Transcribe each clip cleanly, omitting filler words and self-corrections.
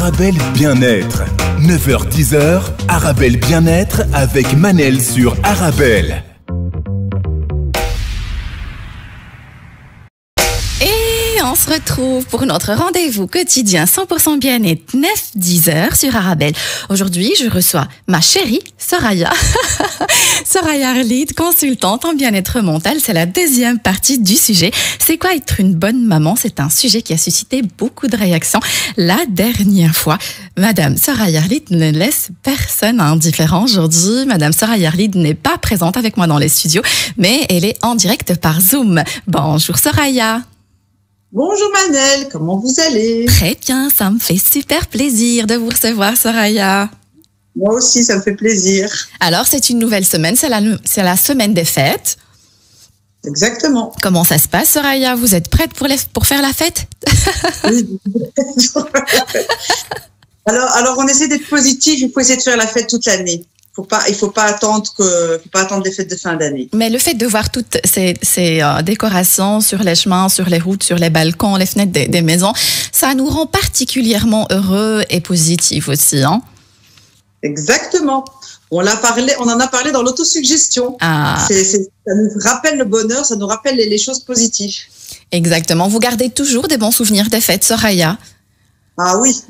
Arabelle Bien-être. 9h-10h, Arabelle Bien-être avec Manel sur Arabelle. Et on se retrouve pour notre rendez-vous quotidien 100% bien-être 9-10h sur Arabelle. Aujourd'hui, je reçois ma chérie Soraya. Soraya Arlid, consultante en bien-être mental. C'est la deuxième partie du sujet. C'est quoi être une bonne maman? C'est un sujet qui a suscité beaucoup de réactions. La dernière fois, Madame Soraya Arlid ne laisse personne indifférent aujourd'hui. Madame Soraya Arlid n'est pas présente avec moi dans les studios, mais elle est en direct par Zoom. Bonjour Soraya. Bonjour Manel, comment vous allez? Très bien, ça me fait super plaisir de vous recevoir Soraya. Moi aussi, ça me fait plaisir. Alors, c'est une nouvelle semaine, c'est la semaine des fêtes. Exactement. Comment ça se passe Soraya? Vous êtes prête pour faire la fête? Oui. alors, on essaie d'être positif, il faut essayer de faire la fête toute l'année. Il faut pas attendre les fêtes de fin d'année. Mais le fait de voir toutes ces décorations sur les chemins, sur les routes, sur les balcons, les fenêtres des maisons, ça nous rend particulièrement heureux et positifs aussi, hein? Exactement. On en a parlé dans l'autosuggestion. Ah. Ça nous rappelle le bonheur, ça nous rappelle les choses positives. Exactement. Vous gardez toujours des bons souvenirs des fêtes, Soraya? Ah oui,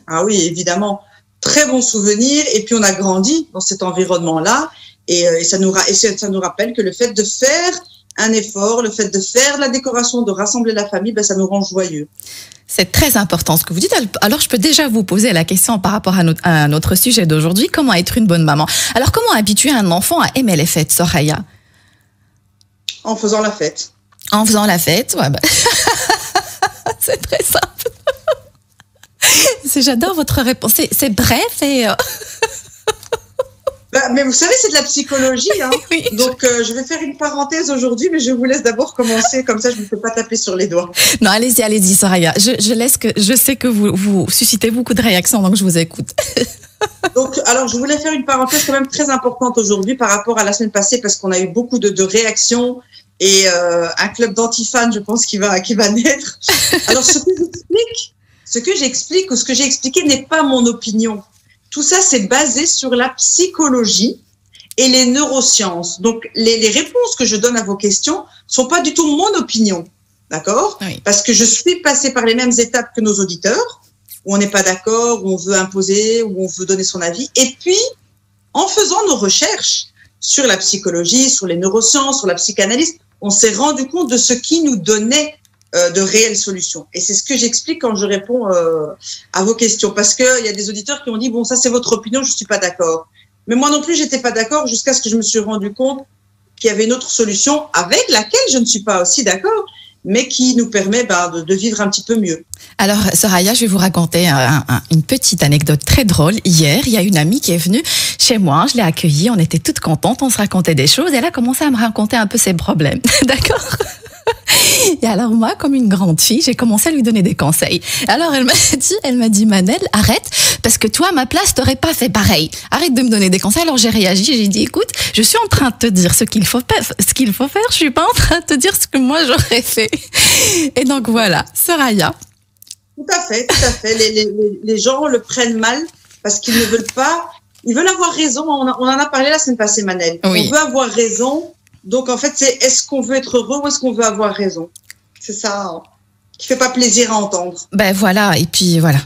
évidemment. Très bons souvenirs. Et puis, on a grandi dans cet environnement-là. Et ça nous rappelle que le fait de faire un effort, le fait de faire de la décoration, de rassembler la famille, ça nous rend joyeux. C'est très important ce que vous dites. Alors, je peux déjà vous poser la question par rapport à notre sujet d'aujourd'hui. Comment être une bonne maman? Alors, comment habituer un enfant à aimer les fêtes, Soraya? En faisant la fête. En faisant la fête, ouais. C'est très simple. J'adore votre réponse. C'est bref et... mais vous savez, c'est de la psychologie. Hein. Oui. Donc, je vais faire une parenthèse aujourd'hui, mais je vous laisse d'abord commencer. Comme ça, je ne me fais pas taper sur les doigts. Non, allez-y, Soraya. Je sais que vous suscitez beaucoup de réactions, donc je vous écoute. Donc, alors, je voulais faire une parenthèse quand même très importante aujourd'hui par rapport à la semaine passée, parce qu'on a eu beaucoup de réactions et un club d'antifans, je pense, qui va naître. Alors, ce que j'explique ou ce que j'ai expliqué n'est pas mon opinion. Tout ça, c'est basé sur la psychologie et les neurosciences. Donc, les réponses que je donne à vos questions sont pas du tout mon opinion, d'accord? Oui. Parce que je suis passée par les mêmes étapes que nos auditeurs, où on n'est pas d'accord, où on veut imposer, où on veut donner son avis. Et puis, en faisant nos recherches sur la psychologie, sur les neurosciences, sur la psychanalyse, on s'est rendu compte de ce qui nous donnait de réelles solutions. Et c'est ce que j'explique quand je réponds à vos questions. Parce qu'il y a des auditeurs qui ont dit, bon, ça c'est votre opinion, je ne suis pas d'accord. Mais moi non plus, je n'étais pas d'accord jusqu'à ce que je me suis rendu compte qu'il y avait une autre solution avec laquelle je ne suis pas aussi d'accord, mais qui nous permet de vivre un petit peu mieux. Alors, Soraya, je vais vous raconter une petite anecdote très drôle. Hier, il y a une amie qui est venue chez moi, je l'ai accueillie, on était toutes contentes, on se racontait des choses, et elle a commencé à me raconter un peu ses problèmes. D'accord? Et alors moi, comme une grande fille, j'ai commencé à lui donner des conseils. Alors elle m'a dit Manel, arrête, parce que toi, à ma place, t'aurais pas fait pareil. Arrête de me donner des conseils. Alors j'ai réagi, j'ai dit, écoute, je suis en train de te dire ce qu'il faut faire. Je suis pas en train de te dire ce que moi j'aurais fait. Et donc voilà, Soraya. Tout à fait. Les gens le prennent mal parce qu'ils ne veulent pas. Ils veulent avoir raison. On en a parlé la semaine passée, Manel. Oui. On veut avoir raison. Donc, en fait, c'est est-ce qu'on veut être heureux ou est-ce qu'on veut avoir raison? C'est ça qui fait pas plaisir à entendre. Ben voilà, et puis voilà.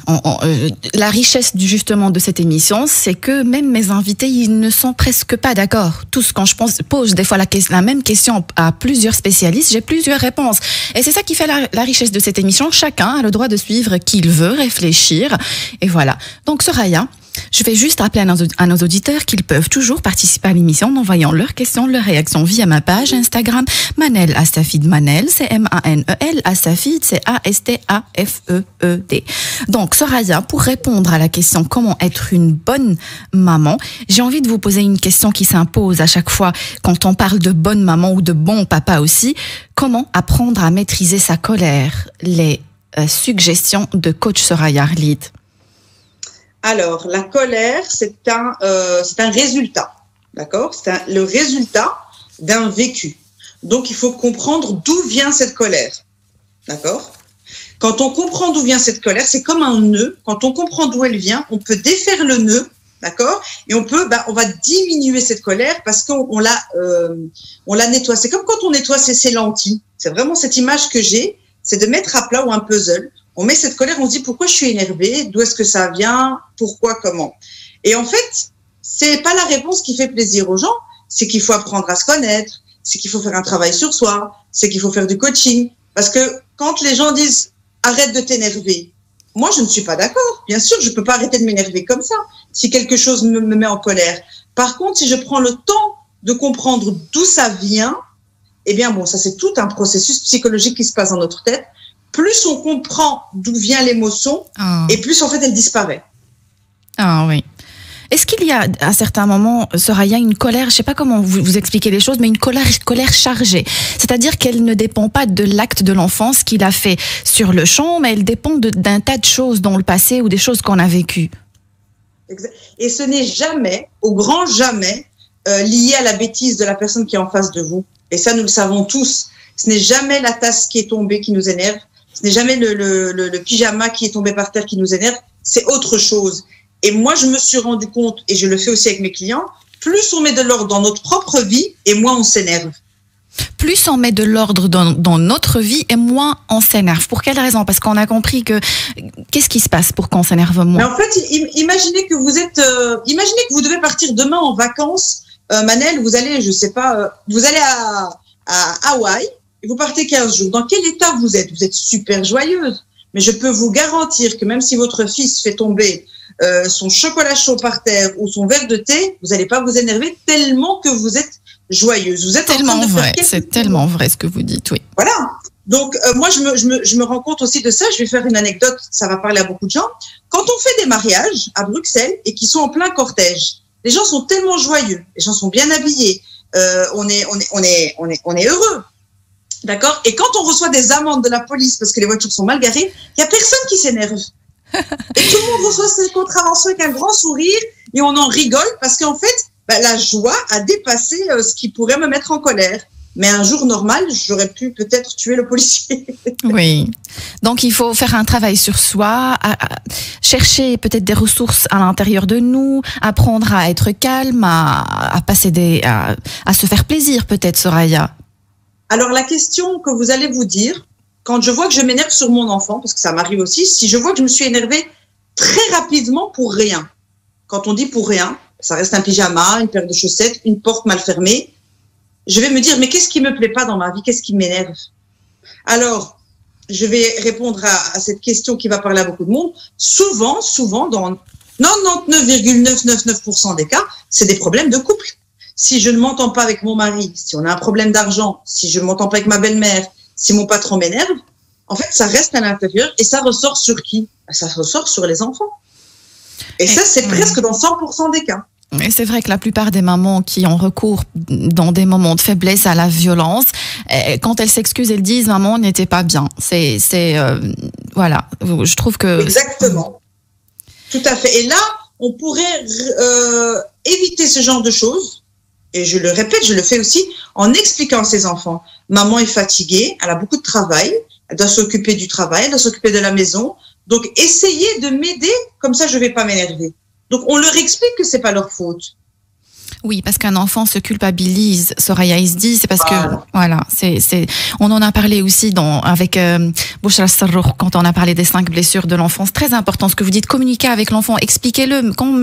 La richesse justement de cette émission, c'est que même mes invités, ils ne sont presque pas d'accord. Tous, quand je pose des fois la même question à plusieurs spécialistes, j'ai plusieurs réponses. Et c'est ça qui fait la richesse de cette émission. Chacun a le droit de suivre qui il veut, réfléchir. Et voilà. Donc, Soraya, je vais juste rappeler à nos auditeurs qu'ils peuvent toujours participer à l'émission en envoyant leurs questions, leurs réactions via ma page Instagram Manel Astafid Manel, c'est M-A-N-E-L, Astafid, c'est A-S-T-A-F-E-E-D. Donc, Soraya, pour répondre à la question comment être une bonne maman, j'ai envie de vous poser une question qui s'impose à chaque fois quand on parle de bonne maman ou de bon papa aussi. Comment apprendre à maîtriser sa colère? Les suggestions de coach Soraya Arlid. Alors, la colère, c'est un résultat, d'accord? C'est le résultat d'un vécu. Donc, il faut comprendre d'où vient cette colère, d'accord? Quand on comprend d'où vient cette colère, c'est comme un nœud. Quand on comprend d'où elle vient, on peut défaire le nœud, d'accord? Et on va diminuer cette colère parce qu'on la nettoie. C'est comme quand on nettoie ses lentilles. C'est vraiment cette image que j'ai, c'est de mettre à plat ou un puzzle. On met cette colère, on se dit pourquoi je suis énervée, d'où est-ce que ça vient, pourquoi, comment. Et en fait, c'est pas la réponse qui fait plaisir aux gens, c'est qu'il faut apprendre à se connaître, c'est qu'il faut faire un travail sur soi, c'est qu'il faut faire du coaching. Parce que quand les gens disent arrête de t'énerver, moi je ne suis pas d'accord. Bien sûr, je peux pas arrêter de m'énerver comme ça si quelque chose me met en colère. Par contre, si je prends le temps de comprendre d'où ça vient, eh bien bon, ça c'est tout un processus psychologique qui se passe dans notre tête. Plus on comprend d'où vient l'émotion, et plus en fait elle disparaît. Ah oui. Est-ce qu'il y a à certains moments, Soraya, une colère, je ne sais pas comment vous expliquez les choses, mais une colère chargée, c'est-à-dire qu'elle ne dépend pas de l'acte de l'enfance qu'il a fait sur le champ, mais elle dépend d'un tas de choses dans le passé ou des choses qu'on a vécues. Et ce n'est jamais, au grand jamais, lié à la bêtise de la personne qui est en face de vous. Et ça, nous le savons tous. Ce n'est jamais la tasse qui est tombée qui nous énerve. Ce n'est jamais le pyjama qui est tombé par terre qui nous énerve. C'est autre chose. Et moi, je me suis rendu compte, et je le fais aussi avec mes clients, plus on met de l'ordre dans notre propre vie, et moins on s'énerve. Plus on met de l'ordre dans notre vie, et moins on s'énerve. Pour quelle raison? Parce qu'on a compris que... Qu'est-ce qui se passe pour qu'on s'énerve moins? Mais en fait, imaginez que imaginez que vous devez partir demain en vacances. Manel, vous allez, je sais pas, vous allez à Hawaï, et vous partez 15 jours. Dans quel état vous êtes? Vous êtes super joyeuse. Mais je peux vous garantir que même si votre fils fait tomber son chocolat chaud par terre ou son verre de thé, vous n'allez pas vous énerver tellement que vous êtes joyeuse. Vous êtes tellement vrai, c'est tellement vrai ce que vous dites, oui. Voilà. Donc moi, je me rends compte aussi de ça. Je vais faire une anecdote, ça va parler à beaucoup de gens. Quand on fait des mariages à Bruxelles et qui sont en plein cortège, les gens sont tellement joyeux, les gens sont bien habillés, on est heureux. D'accord? Et quand on reçoit des amendes de la police parce que les voitures sont mal garées, il n'y a personne qui s'énerve. Et tout le monde reçoit cette contravention avec un grand sourire et on en rigole parce qu'en fait, la joie a dépassé ce qui pourrait me mettre en colère. Mais un jour normal, j'aurais pu peut-être tuer le policier. Oui. Donc, il faut faire un travail sur soi, chercher peut-être des ressources à l'intérieur de nous, apprendre à être calme, à se faire plaisir peut-être, Soraya. Alors, la question que vous allez vous dire, quand je vois que je m'énerve sur mon enfant, parce que ça m'arrive aussi, si je vois que je me suis énervée très rapidement pour rien, quand on dit pour rien, ça reste un pyjama, une paire de chaussettes, une porte mal fermée, je vais me dire, mais qu'est-ce qui me plaît pas dans ma vie? Qu'est-ce qui m'énerve? Alors, je vais répondre à cette question qui va parler à beaucoup de monde. Souvent, dans 99,999% des cas, c'est des problèmes de couple. Si je ne m'entends pas avec mon mari, si on a un problème d'argent, si je ne m'entends pas avec ma belle-mère, si mon patron m'énerve, en fait, ça reste à l'intérieur et ça ressort sur qui? Ça ressort sur les enfants. Et ça, c'est presque dans 100% des cas. Et c'est vrai que la plupart des mamans qui ont recours dans des moments de faiblesse à la violence, quand elles s'excusent, elles disent « maman, on n'était pas bien ». Voilà, je trouve que... Exactement. Tout à fait. Et là, on pourrait éviter ce genre de choses. Et je le répète, je le fais aussi en expliquant à ses enfants. Maman est fatiguée, elle a beaucoup de travail, elle doit s'occuper du travail, elle doit s'occuper de la maison. Donc, essayez de m'aider, comme ça je ne vais pas m'énerver. Donc, on leur explique que ce n'est pas leur faute. Oui, parce qu'un enfant se culpabilise, Soraya Izdi, c'est parce que, voilà, on en a parlé aussi avec Bouchra Sarrouk, quand on a parlé des 5 blessures de l'enfance. Très important ce que vous dites, communiquez avec l'enfant, expliquez-le, quand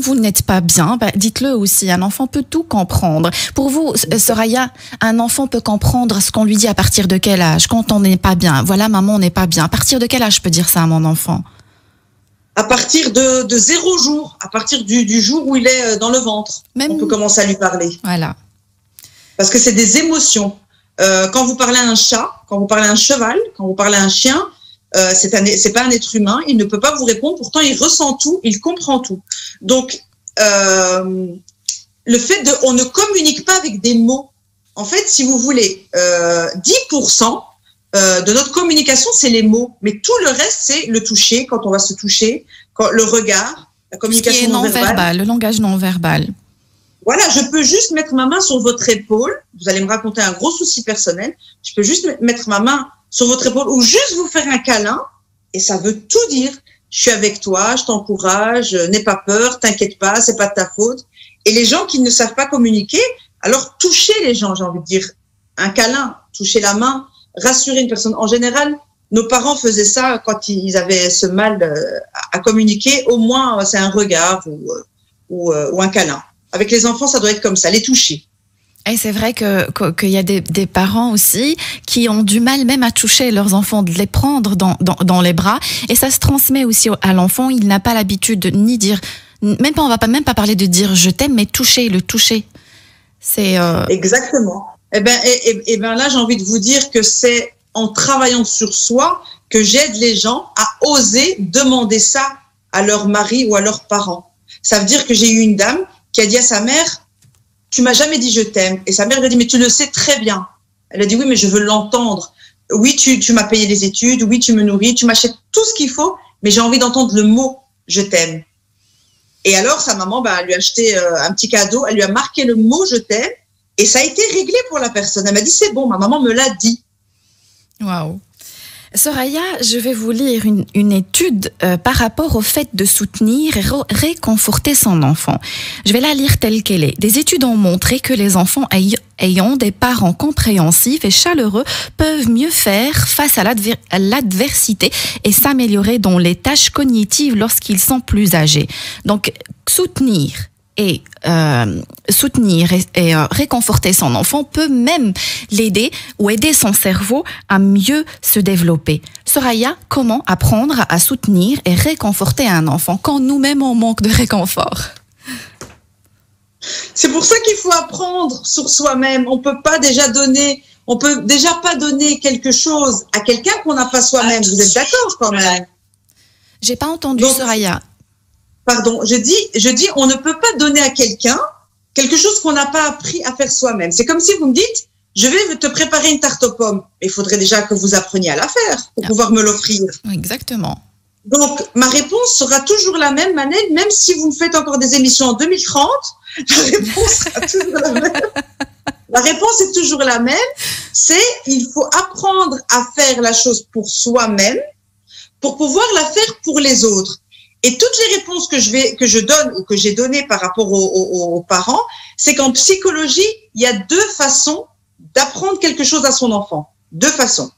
vous n'êtes pas bien, dites-le aussi, un enfant peut tout comprendre. Pour vous, Soraya, un enfant peut comprendre ce qu'on lui dit à partir de quel âge? Quand on n'est pas bien, voilà, maman, on n'est pas bien. À partir de quel âge je peux dire ça à mon enfant? À partir de 0 jour, à partir du jour où il est dans le ventre, on peut commencer à lui parler. Voilà. Parce que c'est des émotions. Quand vous parlez à un chat, quand vous parlez à un cheval, quand vous parlez à un chien, c'est pas un être humain, il ne peut pas vous répondre, pourtant il ressent tout, il comprend tout. Donc, le fait on ne communique pas avec des mots. En fait, si vous voulez, 10% de notre communication, c'est les mots. Mais tout le reste, c'est le toucher, quand on va se toucher, le regard, la communication non verbale. Le langage non verbal. Voilà, je peux juste mettre ma main sur votre épaule. Vous allez me raconter un gros souci personnel. Je peux juste mettre ma main sur votre épaule ou juste vous faire un câlin, et ça veut tout dire. Je suis avec toi, je t'encourage, n'aie pas peur, t'inquiète pas, c'est pas de ta faute. Et les gens qui ne savent pas communiquer, alors touchez les gens, j'ai envie de dire. Un câlin, toucher la main, rassurer une personne. En général, nos parents faisaient ça quand ils avaient ce mal à communiquer. Au moins, c'est un regard ou un câlin. Avec les enfants, ça doit être comme ça, les toucher. Et c'est vrai qu'il y a des parents aussi qui ont du mal même à toucher leurs enfants, de les prendre dans les bras. Et ça se transmet aussi à l'enfant. Il n'a pas l'habitude de ni dire, on va même pas parler de dire je t'aime, mais le toucher. C'est Exactement. Eh ben là, j'ai envie de vous dire que c'est en travaillant sur soi que j'aide les gens à oser demander ça à leur mari ou à leurs parents. Ça veut dire que j'ai eu une dame qui a dit à sa mère, tu m'as jamais dit je t'aime. Et sa mère lui a dit, mais tu le sais très bien. Elle a dit, oui, mais je veux l'entendre. Oui, tu m'as payé les études. Oui, tu me nourris. Tu m'achètes tout ce qu'il faut. Mais j'ai envie d'entendre le mot je t'aime. Et alors, sa maman, elle lui a acheté un petit cadeau. Elle lui a marqué le mot je t'aime. Et ça a été réglé pour la personne. Elle m'a dit, c'est bon, ma maman me l'a dit. Waouh. Soraya, je vais vous lire une étude par rapport au fait de soutenir et réconforter son enfant. Je vais la lire telle qu'elle est. Des études ont montré que les enfants ayant des parents compréhensifs et chaleureux peuvent mieux faire face à l'adversité et s'améliorer dans les tâches cognitives lorsqu'ils sont plus âgés. Donc, soutenir et réconforter son enfant peut même l'aider ou aider son cerveau à mieux se développer. Soraya, comment apprendre à soutenir et réconforter un enfant quand nous-mêmes on manque de réconfort? C'est pour ça qu'il faut apprendre sur soi-même. On peut déjà pas donner quelque chose à quelqu'un qu'on n'a pas soi-même. Vous êtes d'accord quand même? J'ai pas entendu. Donc, Soraya. Pardon, je dis, on ne peut pas donner à quelqu'un quelque chose qu'on n'a pas appris à faire soi-même. C'est comme si vous me dites, je vais te préparer une tarte aux pommes. Il faudrait déjà que vous appreniez à la faire pour pouvoir me l'offrir. Exactement. Donc, ma réponse sera toujours la même, Manel, même si vous me faites encore des émissions en 2030, la réponse sera toujours la même. La réponse est toujours la même, c'est il faut apprendre à faire la chose pour soi-même pour pouvoir la faire pour les autres. Et toutes les réponses que je donne ou que j'ai données par rapport aux parents, c'est qu'en psychologie, il y a deux façons d'apprendre quelque chose à son enfant. Deux façons.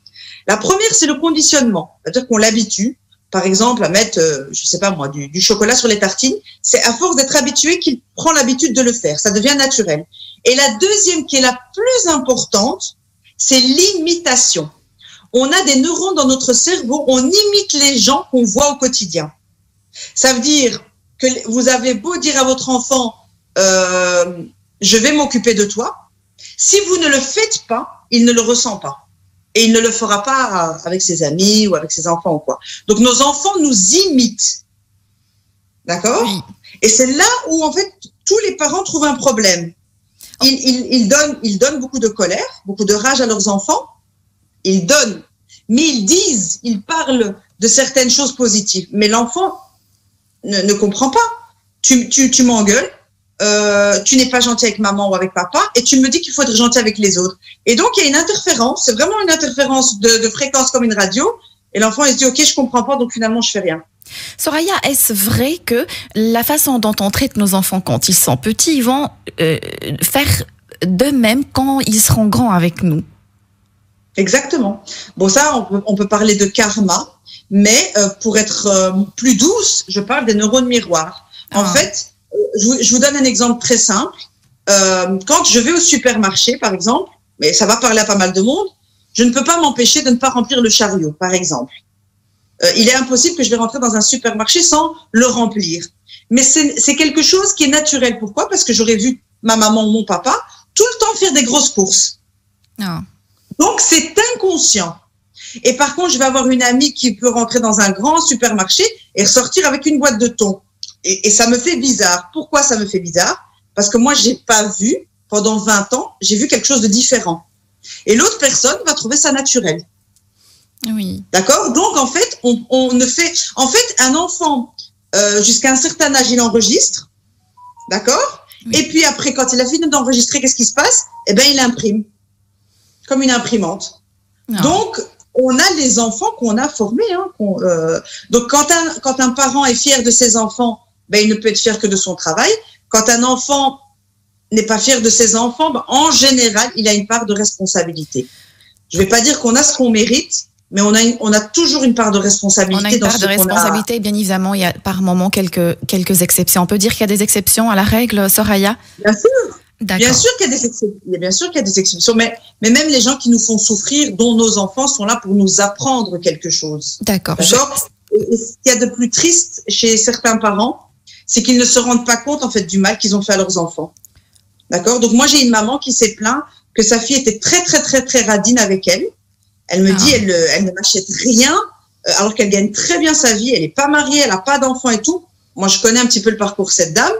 La première, c'est le conditionnement. C'est-à-dire qu'on l'habitue, par exemple, à mettre, je sais pas moi, du chocolat sur les tartines. C'est à force d'être habitué qu'il prend l'habitude de le faire. Ça devient naturel. Et la deuxième, qui est la plus importante, c'est l'imitation. On a des neurones dans notre cerveau, on imite les gens qu'on voit au quotidien. Ça veut dire que vous avez beau dire à votre enfant je vais m'occuper de toi, si vous ne le faites pas, il ne le ressent pas. Et il ne le fera pas avec ses amis ou avec ses enfants ou quoi. Donc nos enfants nous imitent. D'accord? Oui. Et c'est là où en fait tous les parents trouvent un problème. Ils donnent beaucoup de colère, beaucoup de rage à leurs enfants. Ils donnent, mais ils parlent de certaines choses positives. Mais l'enfant ne comprend pas. Tu m'engueules, tu n'es pas gentil avec maman ou avec papa, et tu me dis qu'il faut être gentil avec les autres. Et donc, il y a une interférence, c'est vraiment une interférence de fréquence comme une radio, et l'enfant, il se dit, ok, je comprends pas, donc finalement, je fais rien. Soraya, est-ce vrai que la façon dont on traite nos enfants quand ils sont petits, ils vont faire de même quand ils seront grands avec nous? Exactement. Bon, ça, on peut parler de karma, mais pour être plus douce, je parle des neurones miroirs. En fait, je vous donne un exemple très simple. Quand je vais au supermarché, par exemple, mais ça va parler à pas mal de monde, je ne peux pas m'empêcher de ne pas remplir le chariot, par exemple. Il est impossible que je vais rentrer dans un supermarché sans le remplir. Mais c'est quelque chose qui est naturel. Pourquoi? Parce que j'aurais vu ma maman ou mon papa tout le temps faire des grosses courses. Donc, c'est inconscient. Et par contre, je vais avoir une amie qui peut rentrer dans un grand supermarché et ressortir avec une boîte de thon. Et ça me fait bizarre. Pourquoi ça me fait bizarre? Parce que moi, j'ai pas vu, pendant 20 ans, j'ai vu quelque chose de différent. Et l'autre personne va trouver ça naturel. Oui. D'accord? Donc, en fait, on ne fait... En fait, un enfant, jusqu'à un certain âge, il enregistre. D'accord? Oui. Et puis après, quand il a fini d'enregistrer, qu'est-ce qui se passe? Eh bien, il imprime. Comme une imprimante. Non. Donc, on a les enfants qu'on a formés. Hein, donc, quand un parent est fier de ses enfants, ben, il ne peut être fier que de son travail. Quand un enfant n'est pas fier de ses enfants, ben, en général, il a une part de responsabilité. Je ne vais pas dire qu'on a ce qu'on mérite, mais on a toujours une part de responsabilité. On a une part de responsabilité, bien évidemment. Il y a par moment quelques exceptions. On peut dire qu'il y a des exceptions à la règle, Soraya? Bien sûr. Bien sûr qu'il y a des exceptions. Bien sûr qu'il y a des exceptions, mais même les gens qui nous font souffrir, dont nos enfants, sont là pour nous apprendre quelque chose. D'accord. Et ce qu'il y a de plus triste chez certains parents, c'est qu'ils ne se rendent pas compte en fait du mal qu'ils ont fait à leurs enfants. D'accord. Donc moi j'ai une maman qui s'est plainte que sa fille était très très très très radine avec elle. Elle me dit elle ne m'achète rien alors qu'elle gagne très bien sa vie. Elle n'est pas mariée, elle n'a pas d'enfant et tout. Moi je connais un petit peu le parcours de cette dame.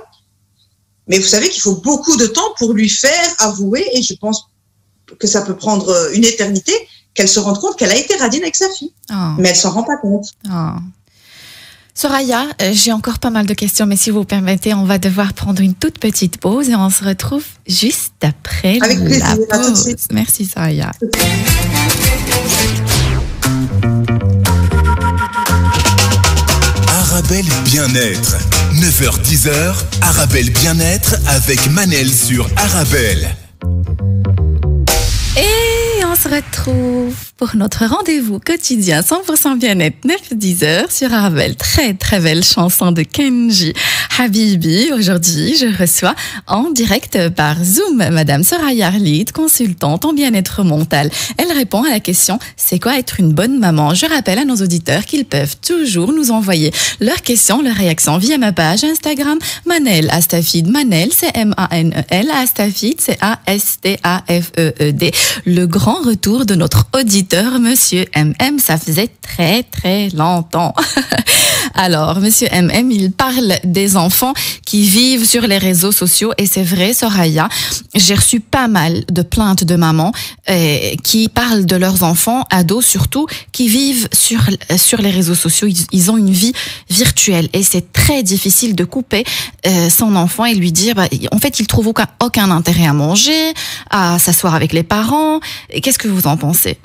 Mais vous savez qu'il faut beaucoup de temps pour lui faire avouer, et je pense que ça peut prendre une éternité, qu'elle se rende compte qu'elle a été radine avec sa fille. Mais elle s'en rend pas compte. Soraya, j'ai encore pas mal de questions, mais si vous permettez, on va devoir prendre une toute petite pause et on se retrouve juste après avec plaisir, la pause. Merci Soraya. Arabelle Bien-être. 9h-10h, Arabelle Bien-être avec Manel sur Arabelle. Et on se retrouve pour notre rendez-vous quotidien 100% bien-être 9-10h sur Arabelle. Très très belle chanson de Kenji Habibi. Aujourd'hui, je reçois en direct par Zoom Madame Soraya Arlid, consultante en bien-être mental. Elle répond à la question « C'est quoi être une bonne maman ?» Je rappelle à nos auditeurs qu'ils peuvent toujours nous envoyer leurs questions, leurs réactions via ma page Instagram Manel Astafid. Manel, c'est M-A-N-E-L, Astafid, c'est A-S-T-A-F-E-E-D. Le grand retour de notre auditeur, Monsieur MM, ça faisait très très longtemps. Alors, Monsieur MM, il parle des enfants qui vivent sur les réseaux sociaux, et c'est vrai, Soraya, j'ai reçu pas mal de plaintes de mamans qui parlent de leurs enfants, ados surtout, qui vivent sur les réseaux sociaux. Ils ont une vie virtuelle et c'est très difficile de couper son enfant et lui dire, en fait, il trouve aucun intérêt à manger, à s'asseoir avec les parents. Qu'est-ce que vous en pensez?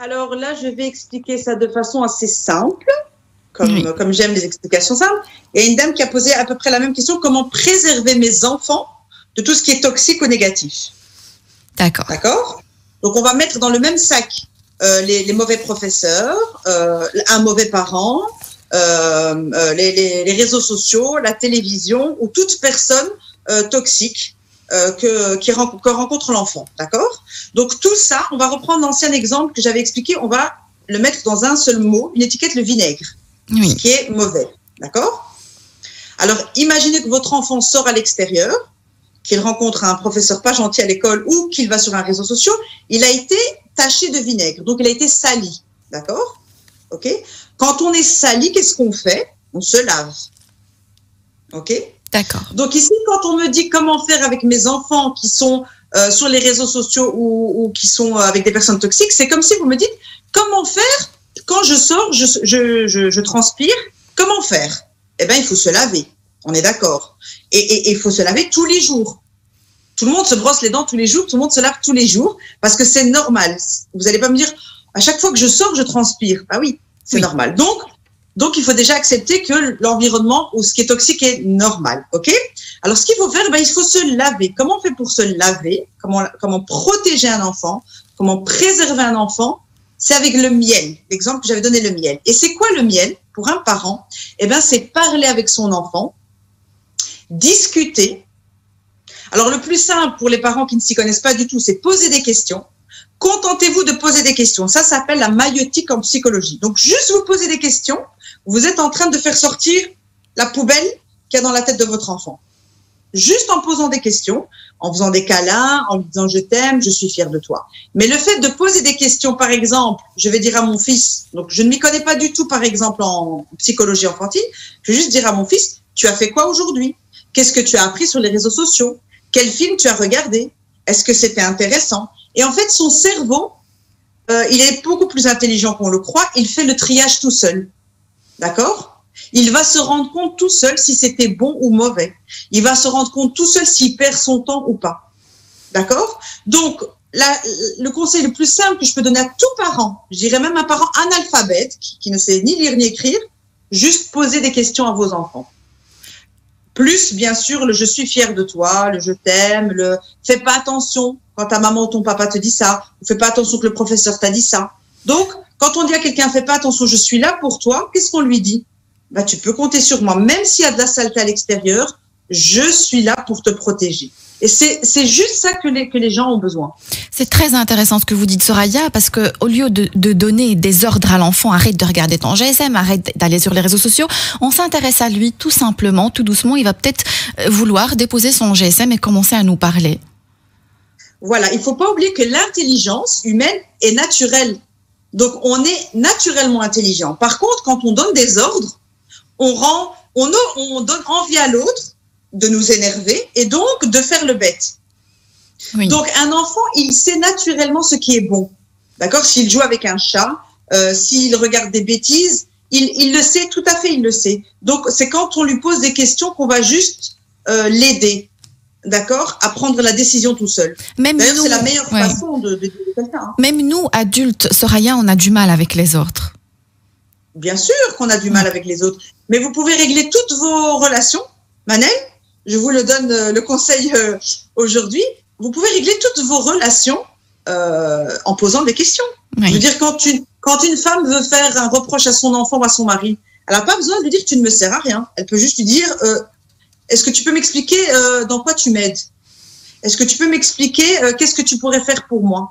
Alors là, je vais expliquer ça de façon assez simple, comme j'aime les explications simples. Il y a une dame qui a posé à peu près la même question: comment préserver mes enfants de tout ce qui est toxique ou négatif? D'accord. D'accord. Donc, on va mettre dans le même sac les mauvais professeurs, un mauvais parent, les réseaux sociaux, la télévision ou toute personne toxique que rencontre l'enfant, d'accord? Donc tout ça, on va reprendre l'ancien exemple que j'avais expliqué, on va le mettre dans un seul mot, une étiquette, le vinaigre, qui est mauvais, d'accord? Alors imaginez que votre enfant sort à l'extérieur, qu'il rencontre un professeur pas gentil à l'école ou qu'il va sur un réseau social, il a été taché de vinaigre, donc il a été sali, d'accord? Ok? Quand on est sali, qu'est-ce qu'on fait? On se lave, ok? D'accord. Donc ici, quand on me dit comment faire avec mes enfants qui sont sur les réseaux sociaux ou qui sont avec des personnes toxiques, c'est comme si vous me dites comment faire quand je sors, je transpire, comment faire? Eh bien, il faut se laver, on est d'accord. Et il faut se laver tous les jours. Tout le monde se brosse les dents tous les jours, tout le monde se lave tous les jours parce que c'est normal. Vous n'allez pas me dire à chaque fois que je sors, je transpire. Ah oui, c'est normal. Donc, il faut déjà accepter que l'environnement ou ce qui est toxique est normal, ok? Alors, ce qu'il faut faire, il faut se laver. Comment on fait pour se laver? Comment protéger un enfant? Comment préserver un enfant? C'est avec le miel. L'exemple que j'avais donné, le miel. Et c'est quoi le miel? Pour un parent, eh bien, c'est parler avec son enfant, discuter. Alors, le plus simple pour les parents qui ne s'y connaissent pas du tout, c'est poser des questions. Contentez-vous de poser des questions. Ça s'appelle la maïeutique en psychologie. Donc, juste vous poser des questions, vous êtes en train de faire sortir la poubelle qu'il y a dans la tête de votre enfant. Juste en posant des questions, en faisant des câlins, en lui disant « je t'aime, je suis fière de toi ». Mais le fait de poser des questions, par exemple, je vais dire à mon fils, donc je ne m'y connais pas du tout, par exemple, en psychologie enfantine, je vais juste dire à mon fils « tu as fait quoi aujourd'hui? Qu'est-ce que tu as appris sur les réseaux sociaux? Quel film tu as regardé? Est-ce que c'était intéressant ?» Et en fait, son cerveau, il est beaucoup plus intelligent qu'on le croit. Il fait le triage tout seul. D'accord? Il va se rendre compte tout seul si c'était bon ou mauvais. Il va se rendre compte tout seul s'il perd son temps ou pas. D'accord? Donc, le conseil le plus simple que je peux donner à tout parent, je dirais même un parent analphabète qui ne sait ni lire ni écrire, juste poser des questions à vos enfants. Plus, bien sûr, le « je suis fier de toi », le « je t'aime », le « fais pas attention quand ta maman ou ton papa te dit ça », ou « fais pas attention que le professeur t'a dit ça ». Donc, quand on dit à quelqu'un « fais pas attention, je suis là pour toi », qu'est-ce qu'on lui dit? Bah, tu peux compter sur moi, même s'il y a de la saleté à l'extérieur, je suis là pour te protéger. Et c'est juste ça que les gens ont besoin. C'est très intéressant ce que vous dites, Soraya, parce que au lieu de donner des ordres à l'enfant, arrête de regarder ton GSM, arrête d'aller sur les réseaux sociaux, on s'intéresse à lui tout simplement, tout doucement. Il va peut-être vouloir déposer son GSM et commencer à nous parler. Voilà, il ne faut pas oublier que l'intelligence humaine est naturelle. Donc, on est naturellement intelligent. Par contre, quand on donne des ordres, on donne envie à l'autre de nous énerver et donc de faire le bête. Oui. Donc, un enfant, il sait naturellement ce qui est bon. D'accord? S'il joue avec un chat, s'il regarde des bêtises, il le sait, tout à fait, il le sait. Donc, c'est quand on lui pose des questions qu'on va juste l'aider, d'accord, à prendre la décision tout seul. D'ailleurs, c'est la meilleure façon de quelqu'un. Hein. Même nous, adultes, Soraya, on a du mal avec les autres. Bien sûr qu'on a du mal avec les autres. Mais vous pouvez régler toutes vos relations, Manel. Je vous le donne le conseil aujourd'hui. Vous pouvez régler toutes vos relations en posant des questions. Oui. Je veux dire, quand une femme veut faire un reproche à son enfant ou à son mari, elle n'a pas besoin de lui dire « tu ne me sers à rien ». Elle peut juste lui dire « est-ce que tu peux m'expliquer dans quoi tu m'aides? Est-ce que tu peux m'expliquer qu'est-ce que tu pourrais faire pour moi?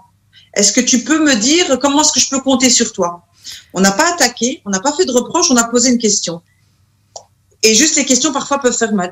Est-ce que tu peux me dire comment est-ce que je peux compter sur toi ?» On n'a pas attaqué, on n'a pas fait de reproche, on a posé une question. Et juste les questions parfois peuvent faire mal.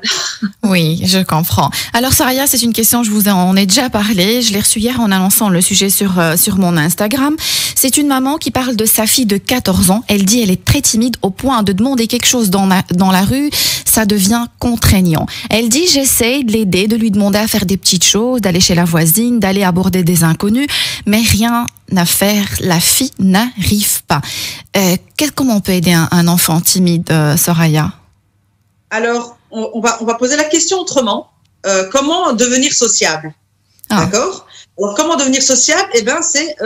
Oui, je comprends. Alors Soraya, c'est une question, je vous en ai déjà parlé. Je l'ai reçue hier en annonçant le sujet sur mon Instagram. C'est une maman qui parle de sa fille de 14 ans. Elle dit elle est très timide au point de demander quelque chose dans la rue. Ça devient contraignant. Elle dit j'essaye de l'aider, de lui demander à faire des petites choses, d'aller chez la voisine, d'aller aborder des inconnus. Mais rien à faire, la fille n'arrive pas. Comment on peut aider un enfant timide, Soraya? Alors, on va poser la question autrement. Comment devenir sociable? D'accord? Alors, comment devenir sociable? Eh bien, c'est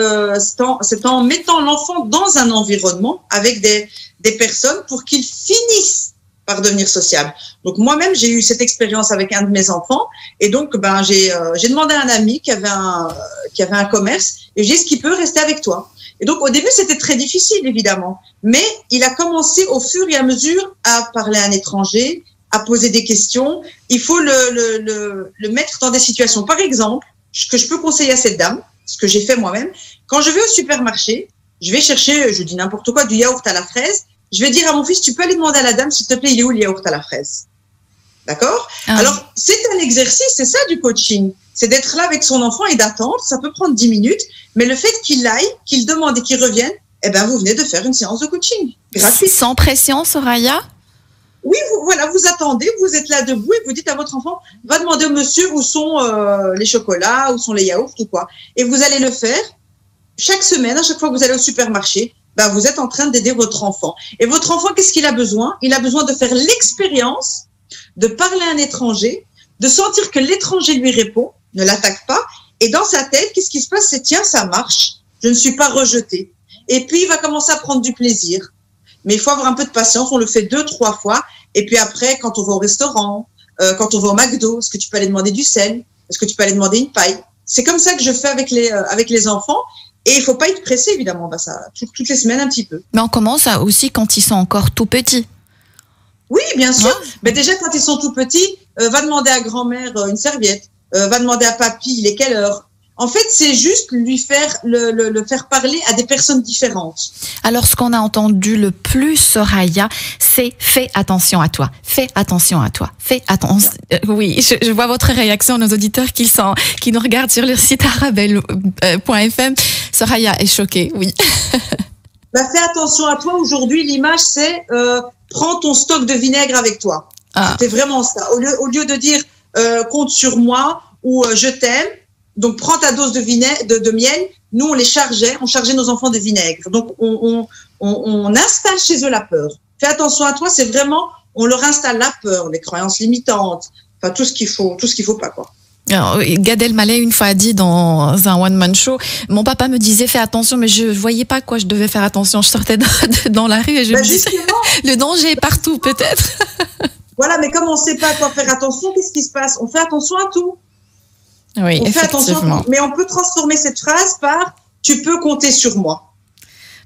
en mettant l'enfant dans un environnement avec des personnes pour qu'il finisse par devenir sociable. Donc, moi-même, j'ai eu cette expérience avec un de mes enfants. Et donc, j'ai demandé à un ami qui avait un commerce et j'ai dit, est-ce qu'il peut rester avec toi? Et donc, au début, c'était très difficile, évidemment. Mais il a commencé au fur et à mesure à parler à un étranger, à poser des questions. Il faut le mettre dans des situations. Par exemple, ce que je peux conseiller à cette dame, ce que j'ai fait moi-même, quand je vais au supermarché, je vais chercher, je dis n'importe quoi, du yaourt à la fraise. Je vais dire à mon fils, tu peux aller demander à la dame, s'il te plaît, il est où le yaourt à la fraise? D'accord? Alors, c'est un exercice, c'est ça du coaching. C'est d'être là avec son enfant et d'attendre. Ça peut prendre 10 minutes. Mais le fait qu'il aille, qu'il demande et qu'il revienne, eh ben, vous venez de faire une séance de coaching gratuite. Sans pression, Soraya? Oui, vous attendez, vous êtes là debout et vous dites à votre enfant, va demander au monsieur où sont les chocolats, où sont les yaourts ou quoi. Et vous allez le faire chaque semaine, à chaque fois que vous allez au supermarché, vous êtes en train d'aider votre enfant. Et votre enfant, qu'est-ce qu'il a besoin? Il a besoin de faire l'expérience de parler à un étranger, de sentir que l'étranger lui répond, ne l'attaque pas. Et dans sa tête, qu'est-ce qui se passe? C'est tiens, ça marche, je ne suis pas rejeté. Et puis, il va commencer à prendre du plaisir. Mais il faut avoir un peu de patience, on le fait 2-3 fois. Et puis après, quand on va au restaurant, quand on va au McDo, est-ce que tu peux aller demander du sel? Est-ce que tu peux aller demander une paille? C'est comme ça que je fais avec les enfants. Et il ne faut pas être pressé, évidemment. Toutes les semaines, un petit peu. Mais on commence aussi quand ils sont encore tout petits. Oui, bien sûr. Ouais. Mais déjà, quand ils sont tout petits, va demander à grand-mère une serviette. Va demander à papy, il est quelle heure? En fait, c'est juste lui faire le faire parler à des personnes différentes. Alors, ce qu'on a entendu le plus, Soraya, c'est fais attention à toi. Fais attention à toi. Fais attention. Oui, je vois votre réaction, nos auditeurs qui nous regardent sur le site arabelle.fm. Soraya est choquée, oui. Fais attention à toi. Aujourd'hui, l'image, c'est prends ton stock de vinaigre avec toi. C'était vraiment ça. Au lieu de dire compte sur moi ou je t'aime, donc prends ta dose de miel. Nous, on chargeait nos enfants de vinaigre. Donc, on installe chez eux la peur. Fais attention à toi, c'est vraiment, on leur installe la peur, les croyances limitantes, enfin tout ce qu'il faut pas, quoi. Alors, Gad Elmaleh une fois a dit dans un one-man show, mon papa me disait fais attention, mais je voyais pas quoi je devais faire attention. Je sortais dans la rue et je me disais le danger est partout peut-être. Voilà, mais comme on sait pas à quoi faire attention, qu'est-ce qui se passe? On fait attention à tout. Oui, on effectivement. fait attention à tout. Mais on peut transformer cette phrase par tu peux compter sur moi.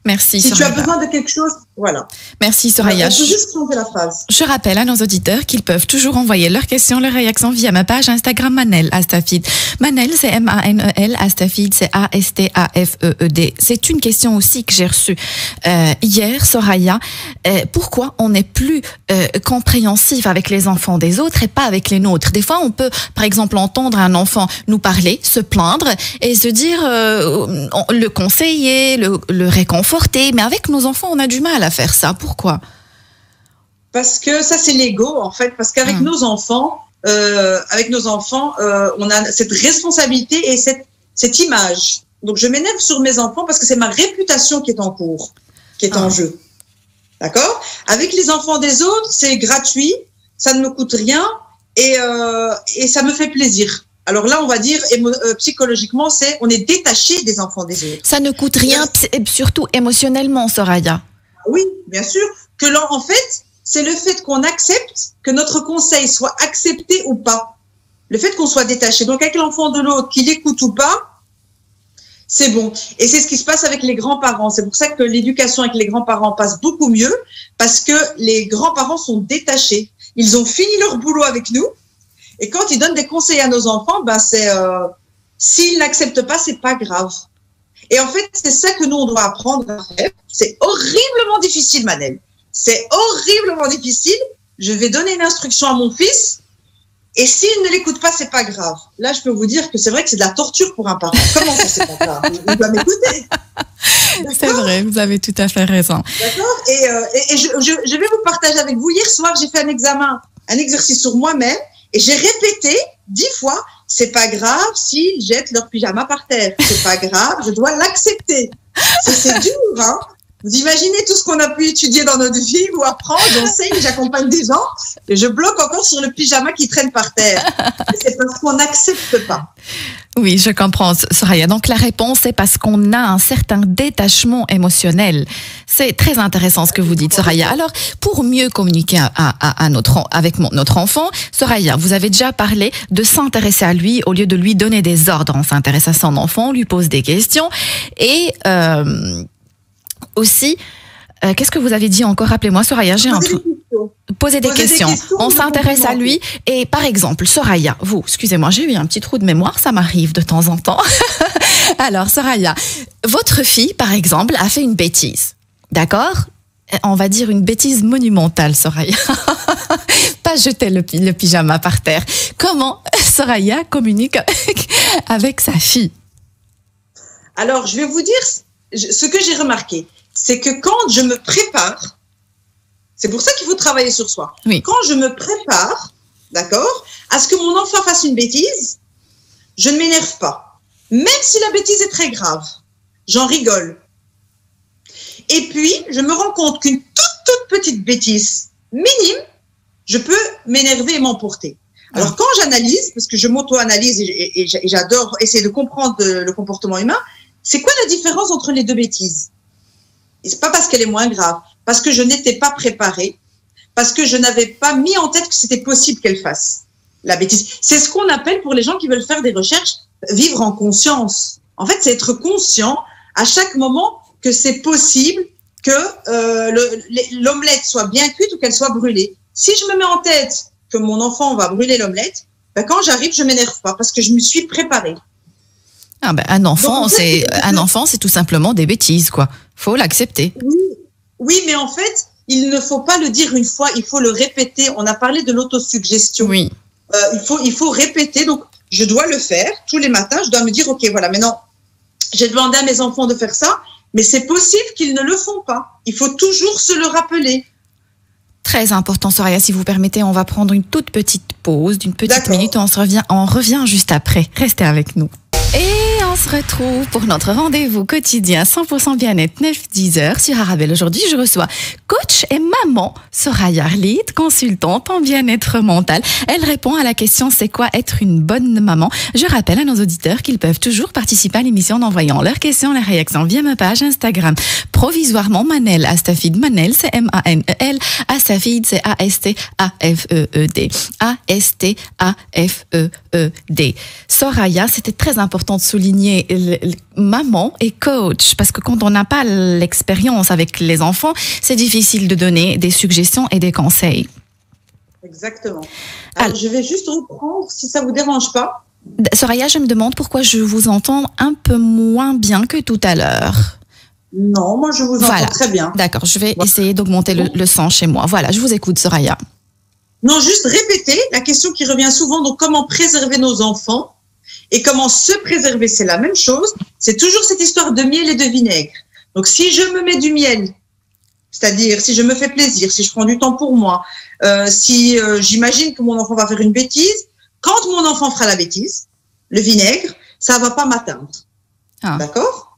Merci, si Soraya. tu as besoin de quelque chose, voilà. Merci, Soraya. On peut juste changer la phrase. Je rappelle à nos auditeurs qu'ils peuvent toujours envoyer leurs questions, leurs réactions via ma page Instagram Manel Astafid. Manel, c'est M-A-N-E-L, Astafid, c'est A-S-T-A-F-E-E-D. C'est une question aussi que j'ai reçue hier, Soraya. Pourquoi on n'est plus compréhensif avec les enfants des autres et pas avec les nôtres? Des fois, on peut, par exemple, entendre un enfant nous parler, se plaindre et se dire, le conseiller, le réconforter. Mais avec nos enfants, on a du mal à faire ça. Pourquoi? Parce que ça, c'est l'ego, en fait. Parce qu'avec nos enfants, on a cette responsabilité et cette image. Donc, je m'énerve sur mes enfants parce que c'est ma réputation qui est en cours, qui est en jeu. D'accord? Avec les enfants des autres, c'est gratuit, ça ne me coûte rien et ça me fait plaisir. Alors là, on va dire psychologiquement, on est détaché des enfants des autres. Ça ne coûte rien, surtout émotionnellement, Soraya. Oui, bien sûr. En fait, c'est le fait qu'on accepte que notre conseil soit accepté ou pas. Le fait qu'on soit détaché. Donc avec l'enfant de l'autre, qu'il écoute ou pas, c'est bon. Et c'est ce qui se passe avec les grands-parents. C'est pour ça que l'éducation avec les grands-parents passe beaucoup mieux, parce que les grands-parents sont détachés. Ils ont fini leur boulot avec nous. Et quand ils donnent des conseils à nos enfants, s'ils n'acceptent pas, c'est pas grave. Et en fait, c'est ça que nous, on doit apprendre à faire. C'est horriblement difficile, Manel. C'est horriblement difficile. Je vais donner une instruction à mon fils. Et s'il ne l'écoute pas, c'est pas grave. Là, je peux vous dire que c'est vrai que c'est de la torture pour un parent. Comment ça, c'est pas grave? Il doit m'écouter. C'est vrai, vous avez tout à fait raison. D'accord. Et je vais vous partager avec vous. Hier soir, j'ai fait un exercice sur moi-même. Et j'ai répété 10 fois, c'est pas grave s'ils jettent leur pyjama par terre. C'est pas grave, je dois l'accepter. C'est dur, hein. Vous imaginez tout ce qu'on a pu étudier dans notre vie ou apprendre. J'enseigne, j'accompagne des gens et je bloque encore sur le pyjama qui traîne par terre. C'est parce qu'on n'accepte pas. Oui, je comprends, Soraya. Donc, la réponse, c'est parce qu'on a un certain détachement émotionnel. C'est très intéressant ce que vous dites, Soraya. Alors, pour mieux communiquer avec notre enfant, Soraya, vous avez déjà parlé de s'intéresser à lui au lieu de lui donner des ordres. On s'intéresse à son enfant, on lui pose des questions et aussi, qu'est-ce que vous avez dit encore? Rappelez-moi, Soraya, j'ai un truc. Poser des questions. On s'intéresse à lui. Et par exemple, Soraya, vous, excusez-moi, j'ai eu un petit trou de mémoire, ça m'arrive de temps en temps. Alors, Soraya, votre fille, par exemple, a fait une bêtise. D'accord? On va dire une bêtise monumentale, Soraya. Pas jeter le pyjama par terre. Comment Soraya communique avec sa fille? Alors, je vais vous dire ce que j'ai remarqué. C'est que quand je me prépare, c'est pour ça qu'il faut travailler sur soi. Oui. Quand je me prépare, d'accord, à ce que mon enfant fasse une bêtise, je ne m'énerve pas. Même si la bêtise est très grave, j'en rigole. Et puis, je me rends compte qu'une toute petite bêtise minime, je peux m'énerver et m'emporter. Alors, quand j'analyse, parce que je m'auto-analyse et j'adore essayer de comprendre le comportement humain, c'est quoi la différence entre les deux bêtises? Et c'est pas parce qu'elle est moins grave, parce que je n'étais pas préparée, parce que je n'avais pas mis en tête que c'était possible qu'elle fasse la bêtise. C'est ce qu'on appelle, pour les gens qui veulent faire des recherches, vivre en conscience. En fait, c'est être conscient à chaque moment que c'est possible que l'omelette soit bien cuite ou qu'elle soit brûlée. Si je me mets en tête que mon enfant va brûler l'omelette, quand j'arrive, je m'énerve pas parce que je me suis préparée. Ah ben, un enfant, c'est tout simplement des bêtises, quoi. Faut l'accepter. Oui, mais en fait, il ne faut pas le dire une fois, il faut le répéter. On a parlé de l'autosuggestion. Oui. Il faut répéter. Donc, je dois le faire tous les matins. Je dois me dire, ok, voilà, maintenant, j'ai demandé à mes enfants de faire ça, mais c'est possible qu'ils ne le font pas. Il faut toujours se le rappeler. Très important, Soraya. Si vous permettez, on va prendre une toute petite pause d'une petite minute. On revient juste après. Restez avec nous. Et On se retrouve pour notre rendez-vous quotidien 100% bien-être 9-10 heures sur Arabelle. Aujourd'hui, je reçois coach et maman Soraya Arlid, consultante en bien-être mental. Elle répond à la question c'est quoi être une bonne maman. Je rappelle à nos auditeurs qu'ils peuvent toujours participer à l'émission en envoyant leurs questions, leurs réactions via ma page Instagram. Provisoirement, Manel Astafid. Manel, c'est M-A-N-E-L. Astafid, c'est A-S-T-A-F-E-E-D. A-S-T-A-F-E-E-D. Soraya, c'était très important de souligner maman et coach, parce que quand on n'a pas l'expérience avec les enfants, c'est difficile de donner des suggestions et des conseils. Exactement. Alors, je vais juste reprendre, si ça vous dérange pas. Soraya, je me demande pourquoi je vous entends un peu moins bien que tout à l'heure. Non, moi je vous entends très bien. D'accord, je vais essayer d'augmenter le son chez moi. Voilà, je vous écoute, Soraya. Non, juste répéter la question qui revient souvent. Donc, comment préserver nos enfants et comment se préserver, c'est la même chose. C'est toujours cette histoire de miel et de vinaigre. Donc, si je me mets du miel, c'est-à-dire si je me fais plaisir, si je prends du temps pour moi, si j'imagine que mon enfant va faire une bêtise, quand mon enfant fera la bêtise, le vinaigre, ça va pas m'atteindre. Ah. D'accord ?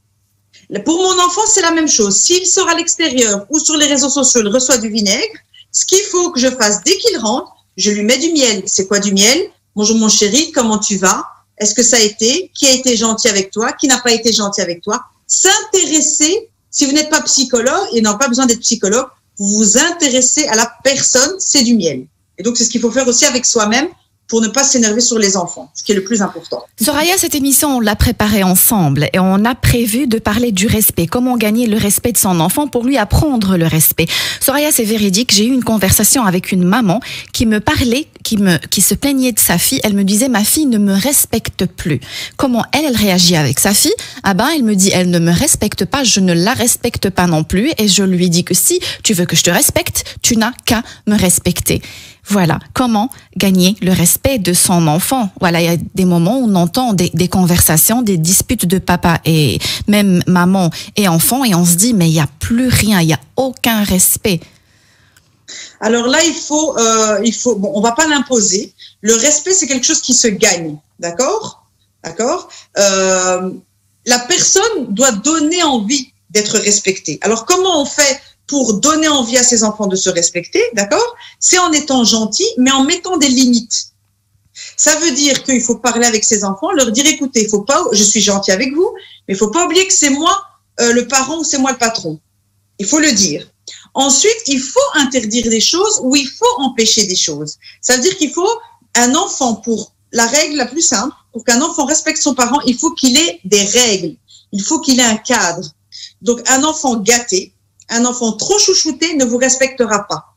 Pour mon enfant, c'est la même chose. S'il sort à l'extérieur ou sur les réseaux sociaux, il reçoit du vinaigre, ce qu'il faut que je fasse dès qu'il rentre, je lui mets du miel. C'est quoi du miel ? Bonjour mon chéri, comment tu vas ? Est-ce que ça a été ? Qui a été gentil avec toi ? Qui n'a pas été gentil avec toi ? S'intéresser, si vous n'êtes pas psychologue, et n'avez pas besoin d'être psychologue, vous vous intéressez à la personne, c'est du miel. Et donc, c'est ce qu'il faut faire aussi avec soi-même pour ne pas s'énerver sur les enfants, ce qui est le plus important. Soraya, cette émission, on l'a préparée ensemble et on a prévu de parler du respect. Comment gagner le respect de son enfant pour lui apprendre le respect. Soraya, c'est véridique. J'ai eu une conversation avec une maman qui me parlait, qui se plaignait de sa fille. Elle me disait, ma fille ne me respecte plus. Comment elle réagit avec sa fille? Ah ben, elle me dit, elle ne me respecte pas, je ne la respecte pas non plus. Et je lui dis que si tu veux que je te respecte, tu n'as qu'à me respecter. Voilà, comment gagner le respect de son enfant. Voilà, il y a des moments où on entend des conversations, des disputes de papa et même maman et enfant et on se dit, mais il n'y a plus rien, il n'y a aucun respect. Alors là, il faut, bon, on va pas l'imposer. Le respect, c'est quelque chose qui se gagne, d'accord? D'accord? La personne doit donner envie d'être respectée. Alors, comment on fait pour donner envie à ses enfants de se respecter, d'accord? C'est en étant gentil, mais en mettant des limites. Ça veut dire qu'il faut parler avec ses enfants, leur dire, écoutez, faut pas, je suis gentil avec vous, mais il faut pas oublier que c'est moi le parent ou c'est moi le patron. Il faut le dire. Ensuite, il faut interdire des choses ou il faut empêcher des choses. Ça veut dire qu'il faut un enfant, pour la règle la plus simple, pour qu'un enfant respecte son parent, il faut qu'il ait des règles. Il faut qu'il ait un cadre. Donc, un enfant gâté, un enfant trop chouchouté ne vous respectera pas.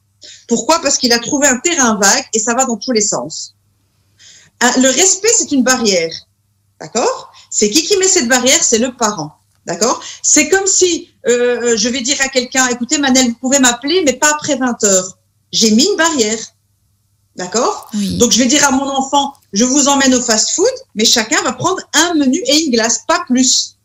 Pourquoi? Parce qu'il a trouvé un terrain vague et ça va dans tous les sens. Le respect, c'est une barrière. D'accord? C'est qui met cette barrière? C'est le parent. D'accord? C'est comme si je vais dire à quelqu'un, écoutez Manel, vous pouvez m'appeler, mais pas après 20 heures. J'ai mis une barrière. D'accord? Oui. Donc, je vais dire à mon enfant, je vous emmène au fast-food, mais chacun va prendre un menu et une glace, pas plus.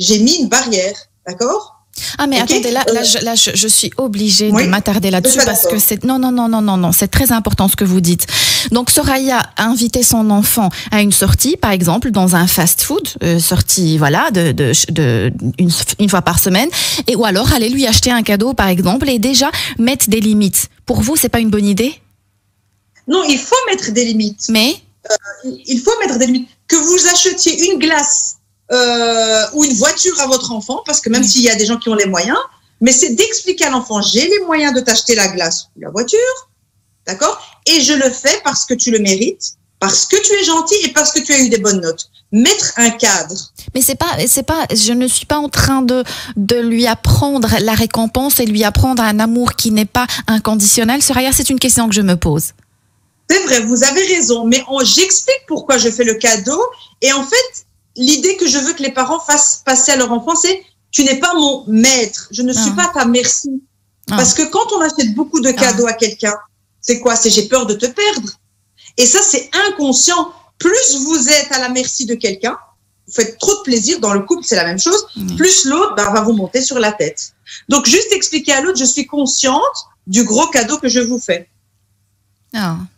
J'ai mis une barrière. D'accord? Ah mais okay. Attendez, je suis obligée de m'attarder là-dessus parce que c'est non, c'est très important ce que vous dites. Donc Soraya a invité son enfant à une sortie, par exemple dans un fast-food, sortie voilà une fois par semaine, et ou alors aller lui acheter un cadeau par exemple et déjà mettre des limites. Pour vous, c'est pas une bonne idée? Non, il faut mettre des limites. Mais il faut mettre des limites. Que vous achetiez une glace ou une voiture à votre enfant, parce que même s'il y a des gens qui ont les moyens, mais c'est d'expliquer à l'enfant, j'ai les moyens de t'acheter la glace ou la voiture, d'accord? Et je le fais parce que tu le mérites, parce que tu es gentil et parce que tu as eu des bonnes notes. Mettre un cadre. Mais c'est pas, je ne suis pas en train de lui apprendre la récompense et lui apprendre un amour qui n'est pas inconditionnel. Soraya, c'est une question que je me pose. C'est vrai, vous avez raison, mais j'explique pourquoi je fais le cadeau et en fait, l'idée que je veux que les parents fassent passer à leur enfant, c'est tu n'es pas mon maître, je ne suis pas ta merci. Parce que quand on achète beaucoup de cadeaux à quelqu'un, c'est quoi? C'est j'ai peur de te perdre. Et ça, c'est inconscient. Plus vous êtes à la merci de quelqu'un, vous faites trop de plaisir, dans le couple, c'est la même chose, plus l'autre va vous monter sur la tête. Donc, juste expliquer à l'autre, je suis consciente du gros cadeau que je vous fais.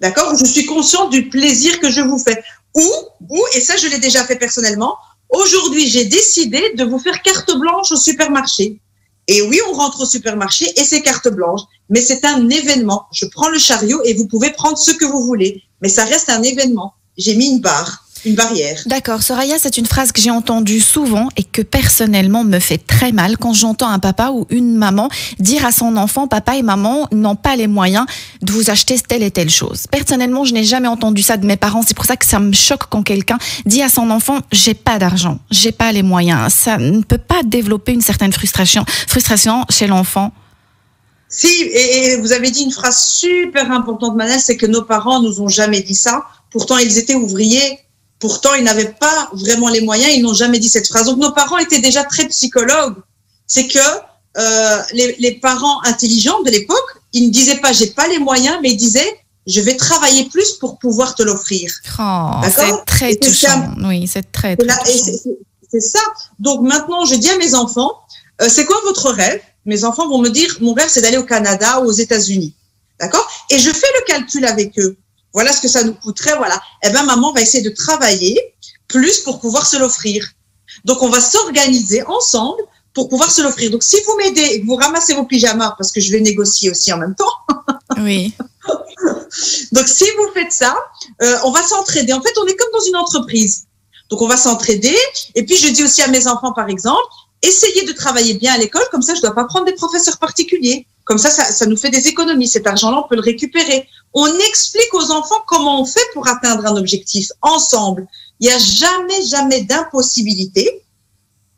D'accord? Je suis consciente du plaisir que je vous fais. Ou, et ça je l'ai déjà fait personnellement, aujourd'hui, j'ai décidé de vous faire carte blanche au supermarché. Et oui, on rentre au supermarché et c'est carte blanche. Mais c'est un événement. Je prends le chariot et vous pouvez prendre ce que vous voulez. Mais ça reste un événement. J'ai mis une barrière. D'accord, Soraya, c'est une phrase que j'ai entendue souvent et que personnellement me fait très mal quand j'entends un papa ou une maman dire à son enfant, papa et maman n'ont pas les moyens de vous acheter telle et telle chose. Personnellement, je n'ai jamais entendu ça de mes parents, c'est pour ça que ça me choque quand quelqu'un dit à son enfant, j'ai pas d'argent, j'ai pas les moyens. Ça ne peut pas développer une certaine frustration chez l'enfant. Si, et vous avez dit une phrase super importante, Manel, c'est que nos parents nous ont jamais dit ça. Pourtant, ils étaient ouvriers. Pourtant, ils n'avaient pas vraiment les moyens, ils n'ont jamais dit cette phrase. Donc, nos parents étaient déjà très psychologues. C'est que les parents intelligents de l'époque, ils ne disaient pas « j'ai pas les moyens », mais ils disaient « je vais travailler plus pour pouvoir te l'offrir ». C'est très touchant. Oui, c'est très touchant. C'est ça. Donc, maintenant, je dis à mes enfants, c'est quoi votre rêve? Mes enfants vont me dire « mon rêve, c'est d'aller au Canada ou aux États-Unis ». D'accord? Et je fais le calcul avec eux. Voilà ce que ça nous coûterait, voilà. Eh ben, maman va essayer de travailler plus pour pouvoir se l'offrir. Donc, on va s'organiser ensemble pour pouvoir se l'offrir. Donc, si vous m'aidez et que vous ramassez vos pyjamas, parce que je vais négocier aussi en même temps. Oui. Donc, si vous faites ça, on va s'entraider. En fait, on est comme dans une entreprise. Donc, on va s'entraider. Et puis, je dis aussi à mes enfants, par exemple, essayez de travailler bien à l'école. Comme ça, je ne dois pas prendre des professeurs particuliers. Comme ça nous fait des économies. Cet argent-là, on peut le récupérer. On explique aux enfants comment on fait pour atteindre un objectif ensemble. Il n'y a jamais d'impossibilité.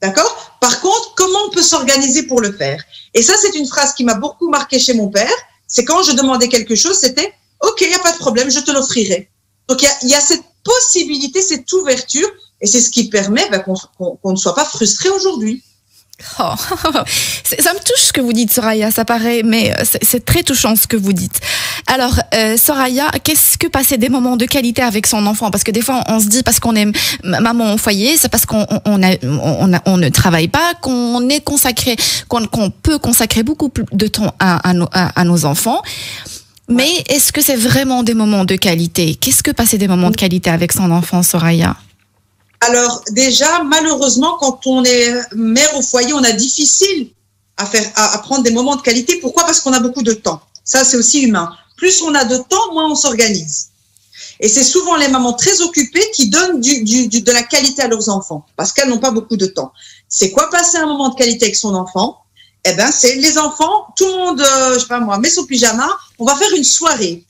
D'accord? Par contre, comment on peut s'organiser pour le faire? Et ça, c'est une phrase qui m'a beaucoup marqué chez mon père. C'est quand je demandais quelque chose, c'était « Ok, il n'y a pas de problème, je te l'offrirai ». Donc, il y a cette possibilité, cette ouverture, et c'est ce qui permet qu'on ne soit pas frustré aujourd'hui. Oh, ça me touche ce que vous dites, Soraya, ça paraît, mais c'est très touchant ce que vous dites. Alors, Soraya, qu'est-ce que passer des moments de qualité avec son enfant? Parce que des fois, on se dit, parce qu'on est maman au foyer, c'est parce qu'on ne travaille pas, qu'on est consacré, qu'on peut consacrer beaucoup plus de temps à nos enfants. Mais est-ce que c'est vraiment des moments de qualité? Qu'est-ce que passer des moments de qualité avec son enfant, Soraya? Alors déjà, malheureusement, quand on est mère au foyer, on a difficile à prendre des moments de qualité. Pourquoi? Parce qu'on a beaucoup de temps. Ça, c'est aussi humain. Plus on a de temps, moins on s'organise. Et c'est souvent les mamans très occupées qui donnent de la qualité à leurs enfants parce qu'elles n'ont pas beaucoup de temps. C'est quoi passer un moment de qualité avec son enfant? Eh ben, c'est les enfants, tout le monde, je sais pas moi, met son pyjama, on va faire une soirée.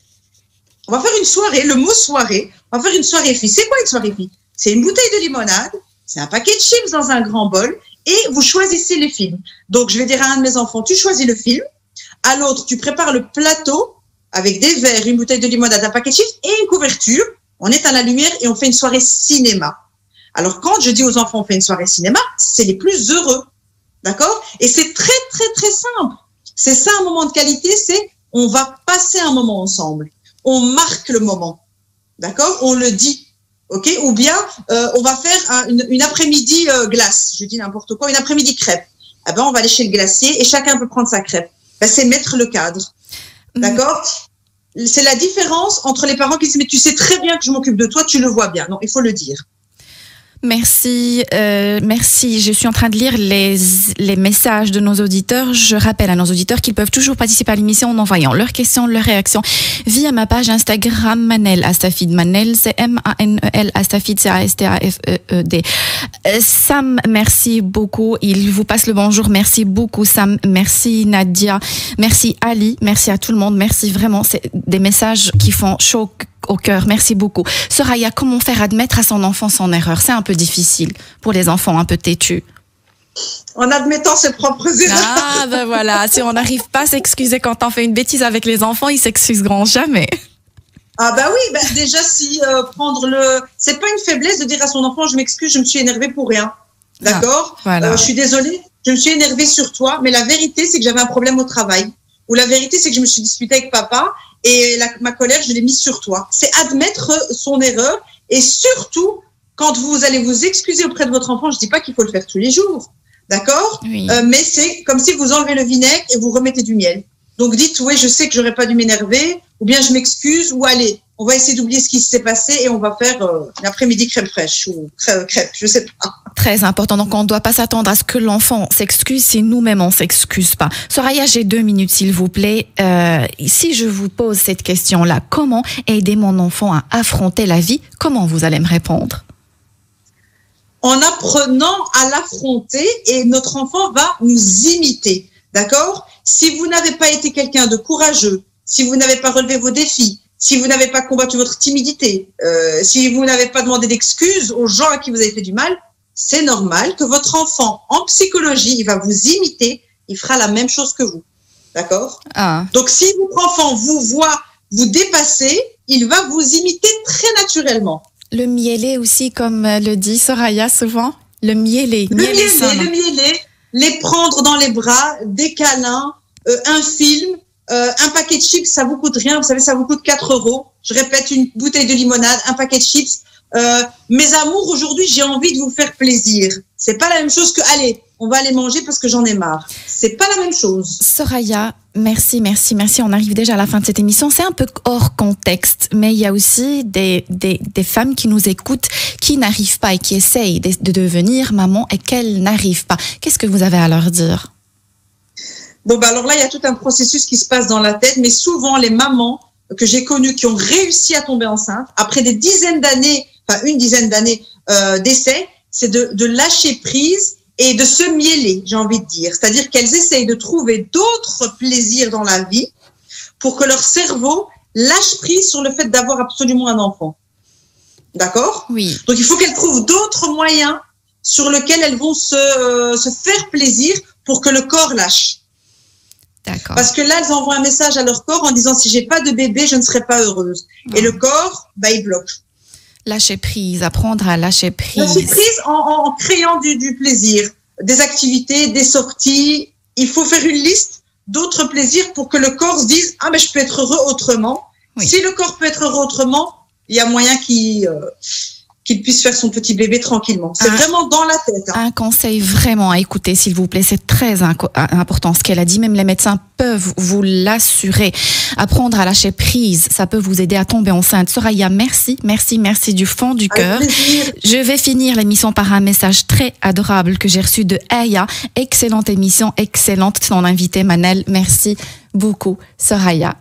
On va faire une soirée, le mot soirée, on va faire une soirée fille. C'est quoi une soirée fille? C'est une bouteille de limonade, c'est un paquet de chips dans un grand bol et vous choisissez les films. Donc, je vais dire à un de mes enfants, tu choisis le film. À l'autre, tu prépares le plateau avec des verres, une bouteille de limonade, un paquet de chips et une couverture. On éteint la lumière et on fait une soirée cinéma. Alors, quand je dis aux enfants, on fait une soirée cinéma, c'est les plus heureux. D'accord? Et c'est très, très, très simple. C'est ça un moment de qualité, c'est on va passer un moment ensemble. On marque le moment. D'accord? On le dit. Ok, ou bien on va faire une après-midi glace, je dis n'importe quoi, une après-midi crêpe. Eh ben on va aller chez le glacier et chacun peut prendre sa crêpe. Ben, c'est mettre le cadre, d'accord? C'est la différence entre les parents qui disent mais tu sais très bien que je m'occupe de toi, tu le vois bien. Non, il faut le dire. Merci, merci. Je suis en train de lire les messages de nos auditeurs. Je rappelle à nos auditeurs qu'ils peuvent toujours participer à l'émission en envoyant leurs questions, leurs réactions via ma page Instagram Manel Astafid. Manel, c'est M-A-N-E-L, Astafid, c'est A-S-T-A-F-E-E-D. Sam, merci beaucoup. Il vous passe le bonjour. Merci beaucoup, Sam. Merci, Nadia. Merci, Ali. Merci à tout le monde. Merci vraiment. C'est des messages qui font chaud au cœur. Merci beaucoup. Soraya, comment faire admettre à son enfant son erreur? C'est un peu difficile pour les enfants un peu têtus. En admettant ses propres erreurs. Ah, ben voilà. Si on n'arrive pas à s'excuser quand on fait une bêtise avec les enfants, ils s'excuseront jamais. Ah bah oui, bah déjà si c'est pas une faiblesse de dire à son enfant je m'excuse, je me suis énervée pour rien. D'accord? Voilà. Je suis désolée, je me suis énervée sur toi, mais la vérité c'est que j'avais un problème au travail. Ou la vérité c'est que je me suis disputée avec papa et ma colère je l'ai mise sur toi. C'est admettre son erreur et surtout quand vous allez vous excuser auprès de votre enfant, je dis pas qu'il faut le faire tous les jours. D'accord? Oui. Mais c'est comme si vous enlevez le vinaigre et vous remettez du miel. Donc dites, oui, je sais que j'aurais pas dû m'énerver, ou bien je m'excuse, ou allez, on va essayer d'oublier ce qui s'est passé et on va faire une après-midi crème fraîche ou crêpe, je sais pas. Très important. Donc, on ne doit pas s'attendre à ce que l'enfant s'excuse si nous-mêmes on s'excuse pas. Soraya, j'ai 2 minutes, s'il vous plaît. Si je vous pose cette question-là, comment aider mon enfant à affronter la vie? Comment vous allez me répondre? En apprenant à l'affronter, et notre enfant va nous imiter. D'accord? Si vous n'avez pas été quelqu'un de courageux, si vous n'avez pas relevé vos défis, si vous n'avez pas combattu votre timidité, si vous n'avez pas demandé d'excuses aux gens à qui vous avez fait du mal, c'est normal que votre enfant, en psychologie, il va vous imiter, il fera la même chose que vous. D'accord? Donc, si votre enfant vous voit vous dépasser, il va vous imiter très naturellement. Le mielé aussi, comme le dit Soraya souvent. Le mielé. Le mielé, les prendre dans les bras, des câlins, un film, un paquet de chips, ça vous coûte rien. Vous savez, ça vous coûte 4 €. Je répète, une bouteille de limonade, un paquet de chips. Mes amours, aujourd'hui, j'ai envie de vous faire plaisir. C'est pas la même chose que, allez, on va aller manger parce que j'en ai marre. C'est pas la même chose. Soraya, merci. On arrive déjà à la fin de cette émission. C'est un peu hors contexte, mais il y a aussi des femmes qui nous écoutent, qui n'arrivent pas et qui essayent de devenir maman et qu'elles n'arrivent pas. Qu'est-ce que vous avez à leur dire? Bon, bah, alors là, il y a tout un processus qui se passe dans la tête, mais souvent, les mamans que j'ai connues qui ont réussi à tomber enceinte, après des dizaines d'années, enfin, une dizaine d'années d'essais, c'est de lâcher prise et de se mieler, j'ai envie de dire. C'est-à-dire qu'elles essayent de trouver d'autres plaisirs dans la vie pour que leur cerveau lâche prise sur le fait d'avoir absolument un enfant. D'accord? Oui. Donc, il faut qu'elles trouvent d'autres moyens sur lesquels elles vont se faire plaisir pour que le corps lâche. D'accord. Parce que là, elles envoient un message à leur corps en disant « si j'ai pas de bébé, je ne serai pas heureuse ». Et le corps, bah, il bloque. Lâcher prise, apprendre à lâcher prise. Lâcher prise en créant du plaisir, des activités, des sorties. Il faut faire une liste d'autres plaisirs pour que le corps se dise « ah, mais je peux être heureux autrement ». Oui. Si le corps peut être heureux autrement, il y a moyen qu'il puisse faire son petit bébé tranquillement. C'est vraiment dans la tête. Un conseil vraiment à écouter, s'il vous plaît. C'est très important ce qu'elle a dit. Même les médecins peuvent vous l'assurer. Apprendre à lâcher prise, ça peut vous aider à tomber enceinte. Soraya, merci du fond du cœur. Je vais finir l'émission par un message très adorable que j'ai reçu de Aya. Excellente émission, excellente. Son invité Manel. Merci beaucoup, Soraya.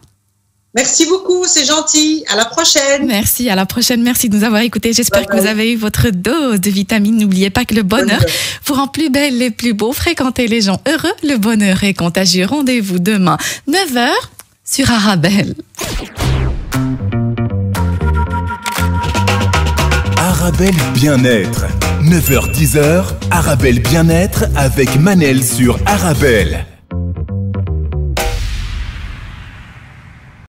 Merci beaucoup, c'est gentil. À la prochaine. Merci, à la prochaine. Merci de nous avoir écoutés. J'espère que vous avez eu votre dose de vitamines. N'oubliez pas que le bonheur vous rend plus belle et plus beau. Fréquentez les gens heureux. Le bonheur est contagieux. Rendez-vous demain, 9h, sur Arabelle. Arabelle Bien-être. 9h-10h, Arabelle Bien-être avec Manel sur Arabelle.